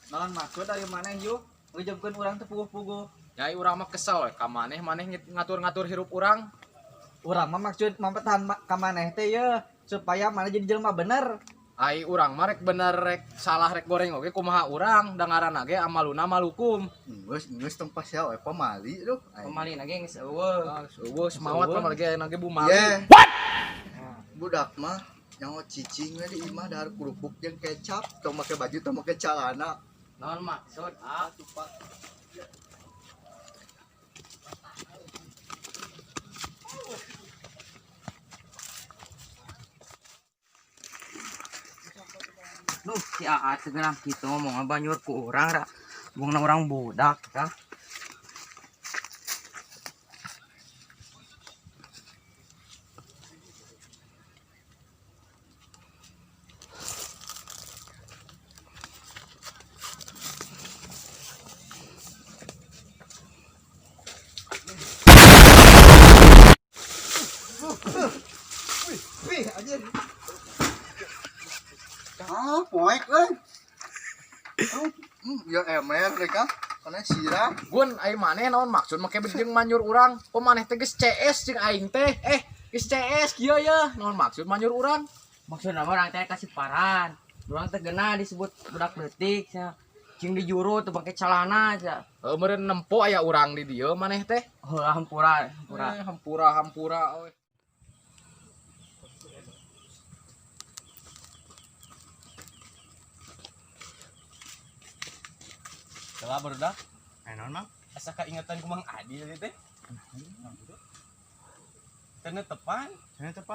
Naon maksud dari mana yuk? Ngejebkeun urang teh puguh-puguh. Nyai urang mah kesel we ka maneh ngatur-ngatur hirup urang. Urang mah maksud mampetahan ka maneh teh ye supaya mana jadi jelema bener. Ai urang mah rek bener rek salah rek goreng oge kumaha urang da ngaranna ge amaluna malukum. Geus tempat sia we pamali duh. Pemalina ge geus eueuh. Eueuh semawat pamali ge enak ge bumali. Budak mah nyaho cicing we di imah dahar kerupuk jeung kecap, tong make baju tong make calana. Naon maksud? Tupak. Duh, si Aat segenah kitu ngomong banjur ku urang ra. Bungna urang budak tah. Wih, anjir. Poek euy. Ya emer mereka kana sirah. Gun ai maneh naon maksud make jeung manjur urang? Kok maneh teh geus CS jeung aing teh? Geus CS kieu ya. Naon maksud manjur urang? Maksudna urang teh kasih paran. Urang teh geuna disebut budak leutik nya. Cing di juru teu pake calana nya. Meureun nempo aya urang di dieu maneh teh. Heulah hampura. Hampura we. Telah barudak. Naon Mang? Asa kaingatan ku Mang Adi teh teh. Teu tepan.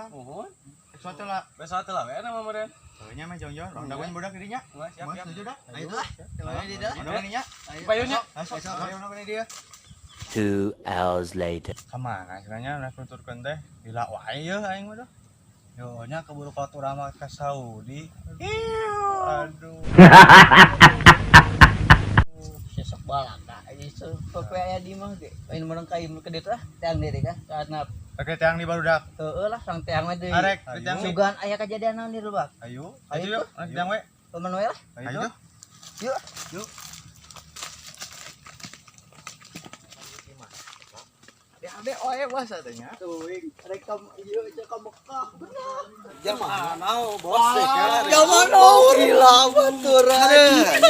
Nuhun. Suatu lah. Besok telah we nama meureun. Nya mah jong-jong. Rong daguan budak dirinya. Siap. Setuju dah. Ayo lah. Ayo di dah. Mana nya? Payunnya. Ayo mana dia? 2 hours later. Kamana sebenarnya udah nuturkeun teh? Bila wae yeuh aing mah. Yo nya keburu ka urang mah ka Saudi. Aduh. Sesok balaka ieu poe aya di mah ge. Ayeuna meurang ka ieu ke ditu ah, teang deui ka. Karena Oke teang di barudak. heueuh lah sang teang mah deui. Arek, teang di. Sugan aya kejadian naon di lubak. Ayo. Ayo, Yuk, teang we. Paman we lah. Ayo. Yuk. Ade oe bahasa teh nya. Teuing rekam ieu aja ka Mekah. Bener. Jangan bos kan. Zaman gila baturan.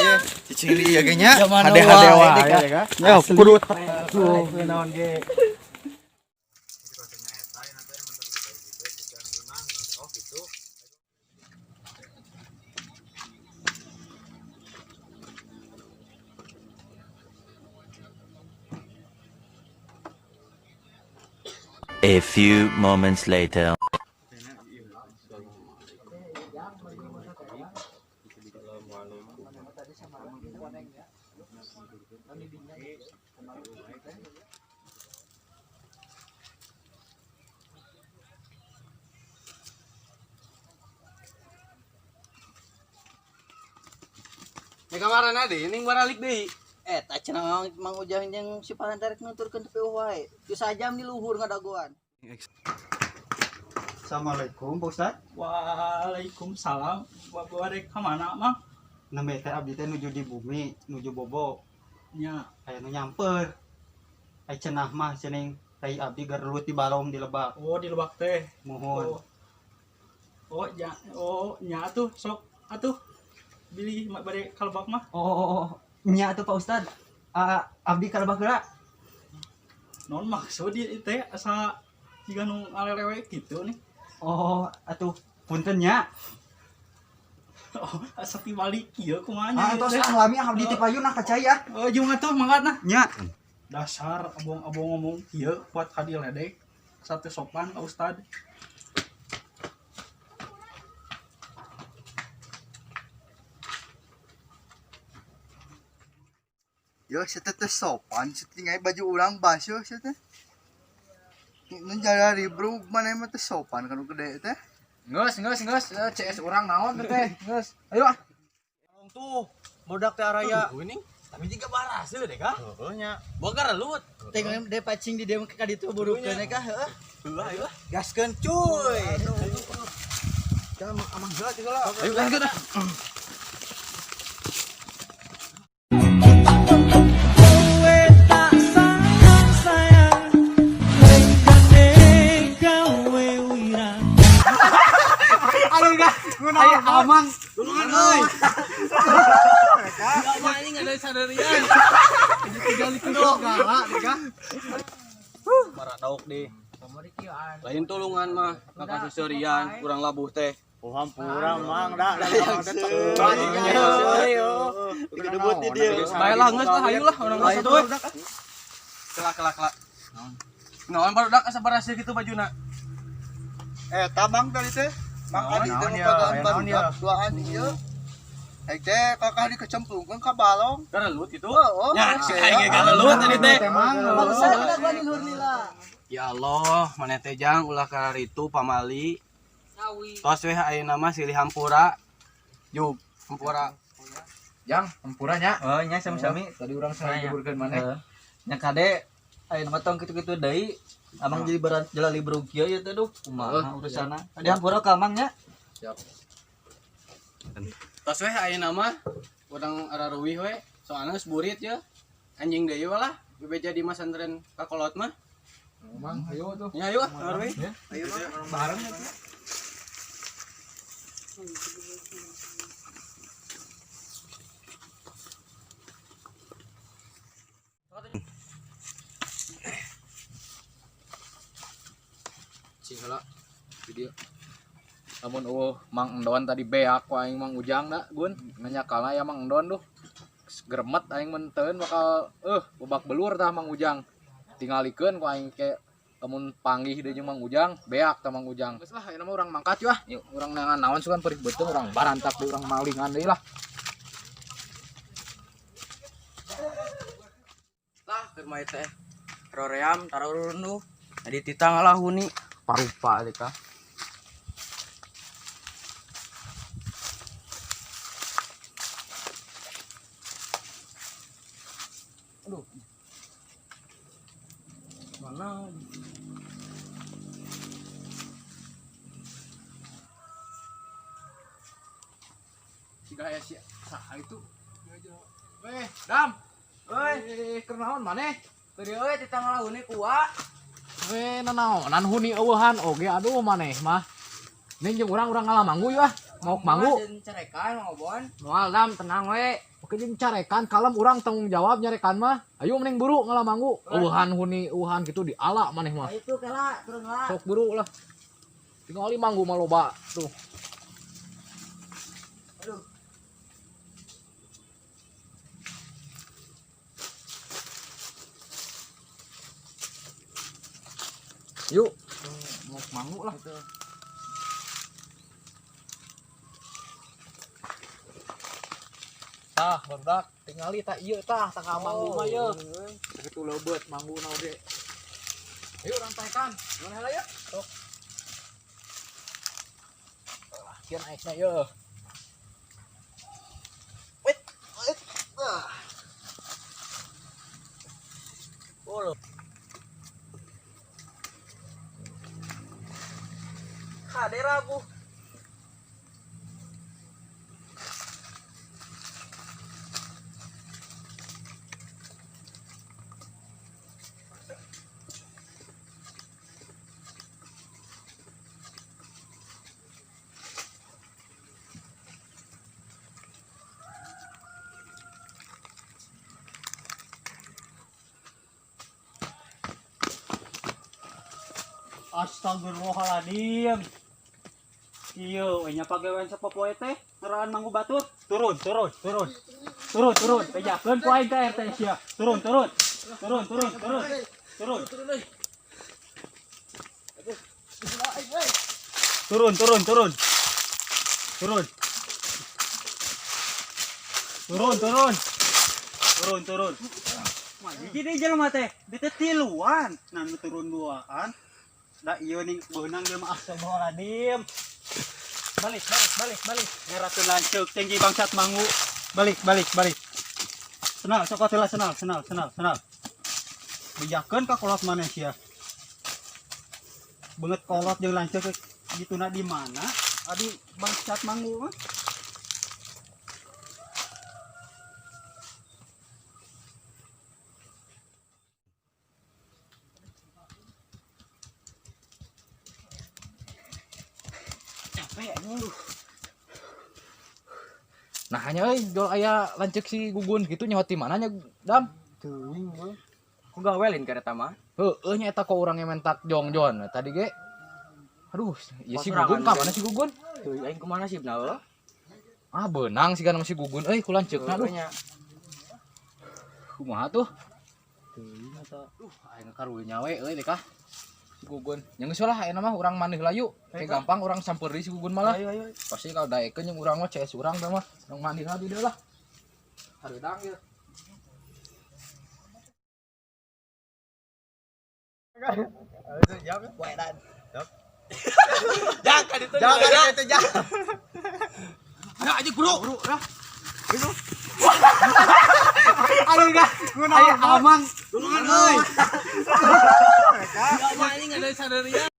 Cicing di ieu ge nya. Hade-hade wae ya. Ya kudu tuh naon ge. A few moments later. Kamaran ade, ning baralik deui. Tak cenah Mang Ujang jeung si Parantarek nuturkeun teu wae. Geus sajam di luhur ngadagoan. Assalamualaikum Pak Ustaz. Waalaikumsalam. Warek ka mana mah? Nembe teh abdi teh nuju di bumi, nuju bobo. Nya, Aya nu nyamper. Ai cenah mah ceneng tai abdi garlut di balong di lebak. oh di Lebak teh. Mohon. Nya atuh sok atuh. Bilih bade ka Lebak mah. Nya atuh Pak Ustad. Abdi ka lebak heula. Naon maksud ieu teh asa jiga nu alelewe kitu nih. Atuh punten nya. Asa tibalik kieu kumaha nya. Tos alami abdi teh payun kacaya. Jeung atuh manggatna. Nya. Dasar abong-abong ngomong kieu kuat ka diledek. Satu sopan Pak Ustad. Yo, saya teh sopan, setinggai baju urang basyo saya teh. Nu jalari bro, mana mah teh sopan kan gede teh. Geus CS urang naon teh? Geus. Ayo ah. Tuh, budak teh araya. Ini tapi juga barase deh kah? Heeh nya. Boga relut. Tengok de pacing di dem ka ditu burukeun ka heuh. Heula ayo. Gaskeun cuy. Jangan amang heula tinggal. Ayo lanjut dah. Ini ada sadarian. Maradaok di. Kamari kieu an. Lain tulungan mah kakak seserian kurang labuh teh. Kurang mang dah. Debut di dia. Baiklah geus lah hayu lah urang geus atuh. Kelak. Naon baru dak asa berhasil gitu bajuna. Tabang tadi teh. Makan itu pagaan baru duaan ieu. Teh kakak dikecemplungkeun ka balong. Garelut itu. Oh, Ya, si aing ge garelut tadi teh. Ya Allah, maneh teh jang ulah kararitu pamali. Sawi. Tos weh ayeuna mah silih hampura. Juk, hampura. Jang, hampuranya. Oh nya sami-sami. Tadi urang saya jeburkeun maneh. Nya kade ayeuna mah tong kitu-kitu deui. Amang jadi berat jalali brug kieu ya teh duh. Kumaha urusana. Adi hampura ka amang nya. Siap. Tos weh ayeuna mah urang araruwih we. Soalna geus burit ya. Anjing deui lah. Bebeja di masantren kakolot mah. Mang, ayo tuh. Ya ayo araruwih. Ayo bareng ya. Singala video. Namun Mang Endon tadi beak ku aing Mang Ujang da, Gun. Nanya kala ya Mang Endon duh. Gremet aing menteun bakal bebak belur tah Mang Ujang. Tingalikeun ku aing ke lamun panggih deui jeung Mang Ujang, beak tah Mang Ujang. Geus lah ayeuna mah urang mangkat yeuh. Yuk, urang neangan naon sugan perih beuteung urang barantak deui urang malingan deui lah. Lah keur mah teh. Roream tarurun nu. Adi titang lah huni. Parupa teh ka. Mana? Siga aya sia saha itu? Weh, Dam. Weh, keur naon maneh? Keur dieu euy titang lah huni kuat. Weh, nanaonan huni eueuhan oge aduh maneh mah. Ning jeung urang ngalamanggu yeuh. Mau manggu. Cerekan ngobon. Moal Dam tenang we. Oke jeung carekan kalem urang tanggung jawab nyarekan mah. Ayo mending buru ngalamanggu. Eueuhan huni eueuhan kitu diala maneh mah. Itu kela turun lah. Sok buru lah. Tingali manggu mah loba tuh. Aduh. Yuk. Mau manggu lah. Tah, barudak tingali tak ieu tah tah ka manggu mah yeuh. Kitu leubeut mangguna oge. Ayo urang taekan. Mana heula ya? Sok. Kieu naikna yeuh. Wait. Oh. Kade rabu. Astagfirullahaladzim. Iyo, nya pagawean sapopoe teh ngaraan manggu batur. Turun. Pejakeun ku aing ka RT sia. Turun. Turun. Jadi jelema teh ditetiluan, nan turun duaan. Da ieu ning beunang ge mah astagfirullahaladzim. Balik. Ngerakeun lanceuk tinggi bangsat manggu. Balik. Senal, sok atuh senal. Bejakeun ka kolot maneh sia. Beungeut kolot jeung lanceuk dituna di mana? Adi bangsat manggu mah. Nah hanya jual aya lancek si Gugun gitu nyawa ti mana nya Dam? Teuing gua. Ku gawelin ka eta mah. Heueuh nya eta kok urang yang mentak jongjon tadi ge. Aduh, ieu si Pas Gugun serangan, ka mana si Gugun? Teuing aing kumaha nasibna heuh? Ah beunang si si Gugun euy ku lanceukna duh. Nya. Kumaha tuh? Teuing eta. Aing karunya nyawe euy teh kah. Si Gugun. Yang geus lah ayeuna mah urang maneh layu. Kayak gampang urang sampeuri si Gugun malah. Ayo ayo. Pasti kalau daekeun jeung urang mah CS urang teh mah. Urang maneh di deui lah. Hareudang ieu. Jangan itu jangan. Ayo aja bro. Aduh dah, amang. Tulungan euy. Ya mah ini enggak ada sadarian.